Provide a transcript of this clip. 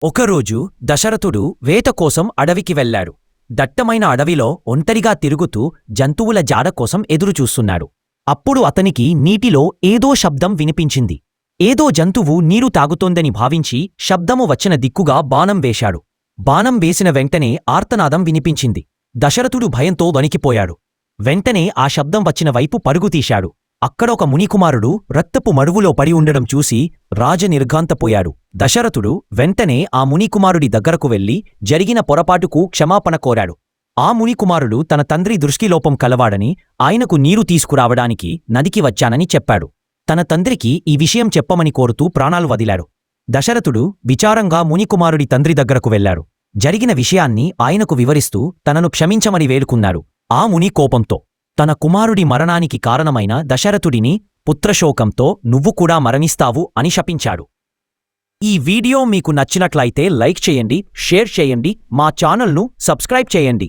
ఒకరోజు దశరథుడు వేట కోసం అడవికి వెళ్లాడు. దట్టమైన అడవిలో ఒంటరిగా తిరుగుతూ జంతువుల జాడ కోసం ఎదురుచూస్తున్నాడు. అప్పుడు అతనికి నీటిలో ఏదో శబ్దం వినిపించింది. ఏదో జంతువు నీరు తాగుతోందని భావించి శబ్దము వచ్చిన దిక్కుగా బాణం వేశాడు. బాణం వేసిన వెంటనే ఆర్తనాదం వినిపించింది. దశరథుడు భయంతో వణికిపోయాడు. వెంటనే ఆ శబ్దం వచ్చిన వైపు పరుగుతీశాడు. అక్కడ ఒక మునికుమారుడు రక్తపు మడుగులో పడి ఉండడం చూసి రాజనిర్ఘాంతపోయాడు. దశరథుడు వెంటనే ఆ మునికుమారుడి దగ్గరకు వెళ్లి జరిగిన పొరపాటుకు క్షమాపణ కోరాడు. ఆ మునికుమారుడు తన తండ్రి దృష్టిలోపం కలవాడని, ఆయనకు నీరు తీసుకురావడానికి నదికి వచ్చానని చెప్పాడు. తన తండ్రికి ఈ విషయం చెప్పమని కోరుతూ ప్రాణాలు వదిలాడు. దశరథుడు విచారంగా మునికుమారుడి తండ్రి దగ్గరకు వెళ్లాడు. జరిగిన విషయాన్ని ఆయనకు వివరిస్తూ తనను క్షమించమని వేడుకున్నాడు. ఆ ముని కోపంతో తన కుమారుడి మరణానికి కారణమైన దశరథుడిని పుత్రశోకంతో నువ్వు కూడా మరణిస్తావు అని శపించాడు. ఈ వీడియో మీకు నచ్చినట్లయితే లైక్ చేయండి, షేర్ చేయండి, మా ఛానల్ను సబ్స్క్రైబ్ చేయండి.